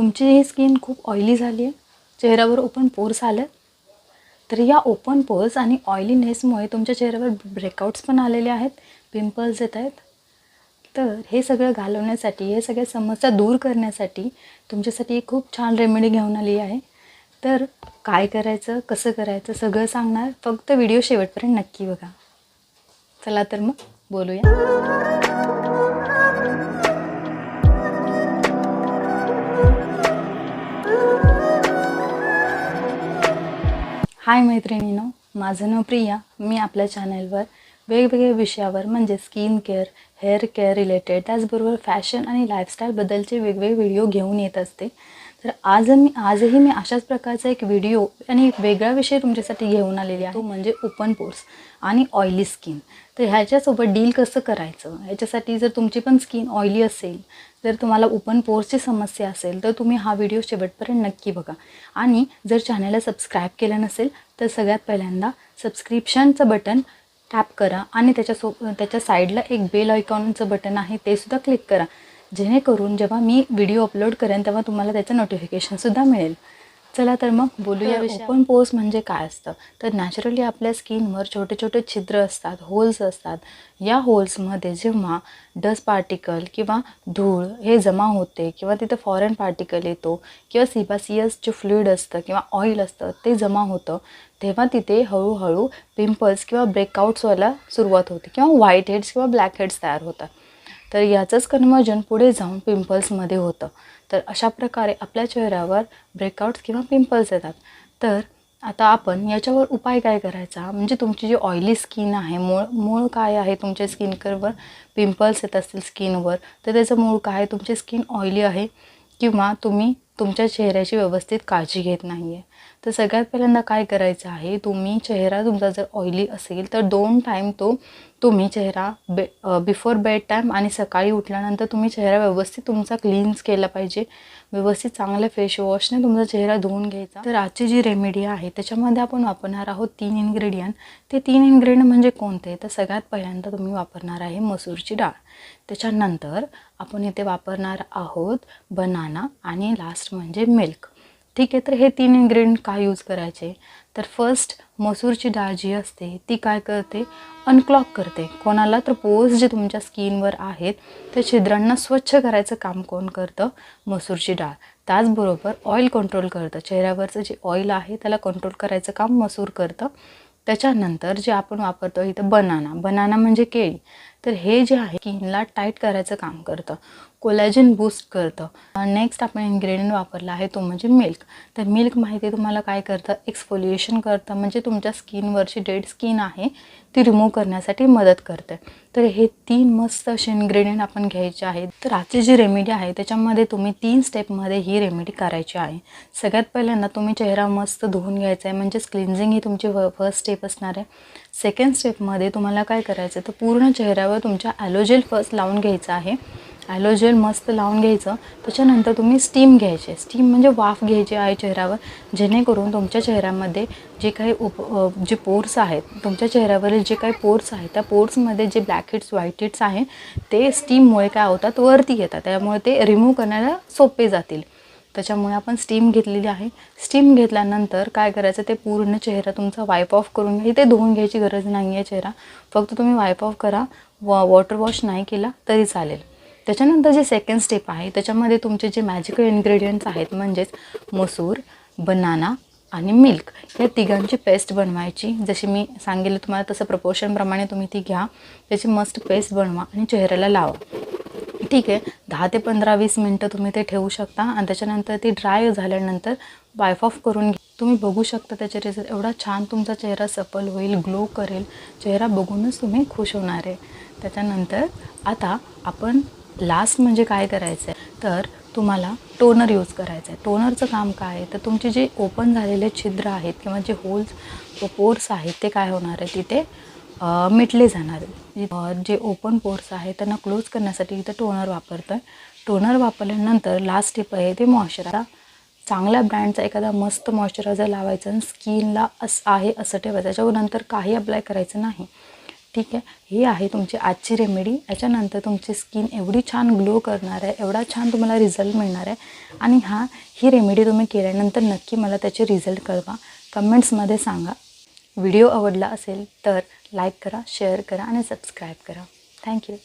तुमची ही स्किन खूप ऑइली झाली आहे, चेहऱ्यावर ओपन पोर्स आले, तर या ओपन पोर्स आणि ऑइलीनेसमुळे तुमच्या चेहऱ्यावर ब्रेकआउट्स पण आलेले आहेत, पिंपल्स येत आहेत. तर हे सगळं घालवण्यासाठी, हे सगळ्या समस्या दूर करण्यासाठी तुमच्यासाठी एक खूप छान रेमेडी घेऊन आली आहे. तर काय करायचं, कसं करायचं सगळं सांगणार. फक्त व्हिडिओ शेवटपर्यंत नक्की बघा. चला तर मग बोलूया. हाय मैत्रिणींनो, माझं नाव प्रिया. मी आपल्या चॅनलवर वेगवेगळ्या विषयावर म्हणजे skin care, hair care related, त्याचबरोबर फॅशन आणि लाईफस्टाईलबद्दलचे वेगवेगळे व्हिडिओ घेऊन येत असते. तर आजही मी अशाच प्रकारचा एक व्हिडिओ आणि एक वेगळा विषय तुमच्यासाठी घेऊन आलेले आहे, तो म्हणजे ओपन पोर्स आणि ऑइली स्किन. तर ह्याच्यासोबत डील कसं करायचं, ह्याच्यासाठी जर तुमची पण स्किन ऑइली असेल, जर तुम्हाला ओपन पोर्सची समस्या असेल, तर तुम्ही हा व्हिडिओ शेवटपर्यंत नक्की बघा. आणि जर चॅनलला सबस्क्राईब केलं नसेल तर सगळ्यात पहिल्यांदा सबस्क्रिप्शनचं बटन टॅप करा आणि त्याच्या साईडला एक बेल आयकॉनचं बटन आहे, ते सुद्धा क्लिक करा, जेणेकरून जेव्हा मी व्हिडिओ अपलोड करेन तेव्हा तुम्हाला त्याचं नोटिफिकेशनसुद्धा मिळेल. चला तर मग बोलूया. ओपन पोर्स म्हणजे काय असतं, तर नॅचरली आपल्या स्किनवर छोटे छोटे छिद्र असतात, होल्स असतात. या होल्समध्ये जेव्हा डस्ट पार्टिकल किंवा धूळ हे जमा होते किंवा तिथं फॉरेन पार्टिकल येतो किंवा सिबासियस जे फ्लुइड असतं किंवा ऑइल असतं ते जमा होतं, तेव्हा तिथे हळूहळू पिंपल्स किंवा ब्रेकआउट्स व्हायला सुरुवात होते किंवा व्हाईट हेड्स किंवा ब्लॅक हेड्स तयार होतात. तर याचंच कन्वर्जन पुढे जाऊन पिंपल्समध्ये होतं. तर अशा प्रकारे आपल्या चेहऱ्यावर ब्रेकआउट्स किंवा पिंपल्स येतात. तर आता आपण याच्यावर उपाय काय करायचा, म्हणजे तुमची जी ऑइली स्किन आहे, मूळ काय आहे तुमच्या स्किनवर पिंपल्स येत असतील स्किनवर, तर त्याचं मूळ काय, तुमची स्किन ऑइली आहे किंवा तुम्ही तुमच्या चेहऱ्याची व्यवस्थित काळजी घेत नाही आहे. तर सगळ्यात पहिल्यांदा काय करायचं आहे, चेहरा तुमचा जर ऑइली असेल तर 2 टाईम तुम्ही चेहरा बिफोर बेड टाईम आणि सकाळी उठल्यानंतर तुम्ही चेहरा व्यवस्थित तुमचा क्लीन्स केला पाहिजे. व्यवस्थित चांगल्या फेस वॉशने तुमचा चेहरा धुवून घ्यायचा. तर आजची जी रेमेडी आहे त्याच्यामध्ये आपण वापरणार आहोत 3 इन्ग्रेडियंट. ते 3 इन्ग्रेडियंट म्हणजे कोणते, तर सगळ्यात पहिल्यांदा तुम्ही वापरणार आहे मसूरची डाळ. त्याच्यानंतर आपण इथे वापरणार आहोत बनाना आणि लास्ट म्हणजे मिल्क. ठीक आहे. तर हे 3 इन्ग्रेडियंट काय यूज करायचे, तर फर्स्ट मसूरची डाळ जी असते ती काय करते, अनक्लॉग करते. कोणाला तर पोर्स जे तुमच्या स्किनवर आहेत त्या छिद्रांना स्वच्छ करायचं काम कोण करतं, मसूरची डाळ. त्याचबरोबर ऑइल कंट्रोल करतं, चेहऱ्यावरचं जे ऑइल आहे त्याला कंट्रोल करायचं काम मसूर करतं. त्याच्यानंतर जे आपण वापरतो इथं बनाना म्हणजे केळी. तर हे जे आहे स्किनला टाईट करायचं काम करतं, कोलॅजन बूस्ट करतं. नेक्स्ट आपण इन्ग्रेडियंट वापरला आहे तो म्हणजे मिल्क. तर मिल्क माहिती आहे तुम्हाला काय करतं, एक्सफोलिएशन करतं, म्हणजे तुमच्या स्किनवरची डेड स्किन आहे ती रिमूव्ह करण्यासाठी मदत करते. तर हे 3 मस्त असे इन्ग्रेडियंट आपण घ्यायचे आहेत. तर आजची जी रेमेडी आहे त्याच्यामध्ये तुम्ही 3 स्टेपमध्ये ही रेमेडी करायची आहे. सगळ्यात पहिल्यांदा तुम्ही चेहरा मस्त धुवून घ्यायचा आहे, म्हणजेच क्लिन्झिंग ही तुमची फर्स्ट स्टेप असणार आहे. सेकंड स्टेपमध्ये तुम्हाला काय करायचं, तर पूर्ण चेहऱ्यावर तुमच्या ॲलोजेल फर्स्ट लावून घ्यायचं आहे. ॲलोजेल मस्त लावून घ्यायचं. त्याच्यानंतर तुम्ही स्टीम घ्यायचे. स्टीम म्हणजे वाफ घ्यायची आहे चेहऱ्यावर, जेणेकरून तुमच्या चेहऱ्यामध्ये जे काही जे पोर्स आहेत, तुमच्या चेहऱ्यावरील जे काही पोर्स आहेत त्या पोर्समध्ये जे ब्लॅक हेड्स व्हाईट हेड्स आहे ते स्टीममुळे काय होतात, वरती येतात. त्यामुळे ते रिमूव्ह करण्याला सोपे जातील. त्याच्यामुळे आपण स्टीम घेतलेली आहे. स्टीम घेतल्यानंतर काय करायचं, ते पूर्ण चेहरा तुमचा वाईप ऑफ करून घ्या. इथे धुवून घ्यायची गरज नाही आहे चेहरा, फक्त तुम्ही वाईप ऑफ करा. वॉटर वॉश नाही केला तरी चालेल. त्याच्यानंतर जे सेकंड स्टेप आहे त्याच्यामध्ये तुमचे जे मॅजिकल इन्ग्रेडियंट्स आहेत, म्हणजेच मसूर, बनाना आणि मिल्क, या तिघांची पेस्ट बनवायची. जशी मी सांगितलं तुम्हाला तसं प्रपोर्शनप्रमाणे तुम्ही ती घ्या, त्याची मस्त पेस्ट बनवा आणि चेहऱ्याला लावा. ठीक आहे. 10 ते 15-20 मिनटं तुम्ही ते ठेवू शकता आणि त्याच्यानंतर ती ड्राय झाल्यानंतर वाईप ऑफ करून तुम्ही बघू शकता त्याचे रिझल्ट. एवढा छान तुमचा चेहरा सफल होईल, ग्लो करेल. चेहरा बघूनच तुम्ही खुश होणार आहे. त्याच्यानंतर आता आपण लास्ट म्हणजे काय करायचं आहे, तर तुम्हाला टोनर यूज करायचं आहे. टोनरचं काम काय आहे, तर तुमचे जे ओपन झालेले छिद्र आहेत किंवा जे होल्स पोर्स आहेत ते काय होणार आहे, तिथे मिटले जाणार. जे ओपन पोर्स आहे त्यांना क्लोज करण्यासाठी इथं टोनर वापरतो आहे. टोनर वापरल्यानंतर लास्ट स्टेप आहे ते मॉइश्चरायझर. चांगल्या ब्रँडचा एखादा मस्त मॉइश्चरायझर लावायचं आणि स्किनला असं ठेवायचं. त्याच्यावर नंतर काही अप्लाय करायचं नाही. ठीक आहे, ही आहे तुमची आजची रेमेडी. याच्यानंतर तुमची स्किन एवढी छान ग्लो करणार आहे, एवढा छान तुम्हाला रिझल्ट मिळणार आहे. आणि ही रेमेडी तुम्ही केल्यानंतर नक्की मला त्याचे रिझल्ट कळवा, कमेंट्समध्ये सांगा. व्हिडिओ आवडला असेल तर लाईक करा, शेअर करा आणि सबस्क्राईब करा. थँक्यू.